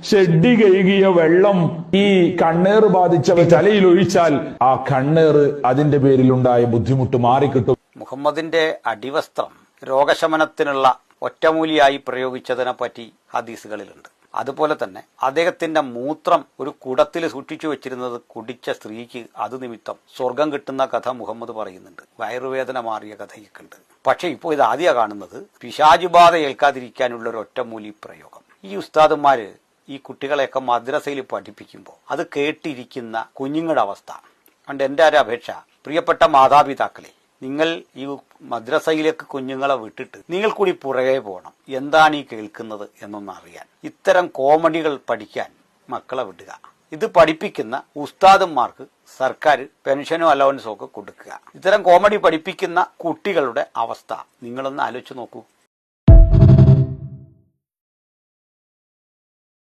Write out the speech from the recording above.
ഷെഡി കഴുകിയ വെള്ളം ഈ കണ്ണേറ് ബാധിച്ചവ തലയിൽ ഒഴിച്ചാൽ ആ കണ്ണേറ് അതിന്റെ പേരിലുണ്ടായ ബുദ്ധിമുട്ട് മാറിക്കിട്ടും. മുഹമ്മദിന്റെ അടിവസ്ത്രം രോഗശമനത്തിനുള്ള ഒറ്റമൂലിയായി പ്രയോഗിച്ചതിനെ പറ്റി ഹദീസുകളിലുണ്ട്. അതുപോലെ തന്നെ അദ്ദേഹത്തിന്റെ മൂത്രം ഒരു കുടത്തിൽ സൂക്ഷിച്ചു വെച്ചിരുന്നത് കുടിച്ച സ്ത്രീക്ക് അത് നിമിത്തം സ്വർഗം കിട്ടുന്ന കഥ മുഹമ്മദ് പറയുന്നുണ്ട്. വയറുവേദന മാറിയ കഥയൊക്കെ ഉണ്ട്. പക്ഷെ ഇപ്പോൾ ഇത് ആദ്യം കാണുന്നത് പിശാചുബാധ ഏൽക്കാതിരിക്കാനുള്ള ഒരു ഒറ്റമൂലി പ്രയോഗം. ഈ ഉസ്താദന്മാര് ഈ കുട്ടികളെയൊക്കെ മദ്രസയിൽ പഠിപ്പിക്കുമ്പോൾ അത് കേട്ടിരിക്കുന്ന കുഞ്ഞുങ്ങളുടെ അവസ്ഥ അതുകൊണ്ട് എൻ്റെ ഒരു അപേക്ഷ, പ്രിയപ്പെട്ട മാതാപിതാക്കളെ, നിങ്ങൾ ഈ മദ്രസയിലേക്ക് കുഞ്ഞുങ്ങളെ വിട്ടിട്ട് നിങ്ങൾ കൂടി പുറകെ പോകണം. എന്താണ് ഈ കേൾക്കുന്നത് എന്നൊന്ന് അറിയാൻ. ഇത്തരം കോമഡികൾ പഠിക്കാൻ മക്കളെ വിടുക. ഇത് പഠിപ്പിക്കുന്ന ഉസ്താദന്മാർക്ക് സർക്കാർ പെൻഷനോ അലവൻസോ ഒക്കെ കൊടുക്കുക. ഇത്തരം കോമഡി പഠിപ്പിക്കുന്ന കുട്ടികളുടെ അവസ്ഥ നിങ്ങളൊന്ന് ആലോചിച്ച് നോക്കൂ.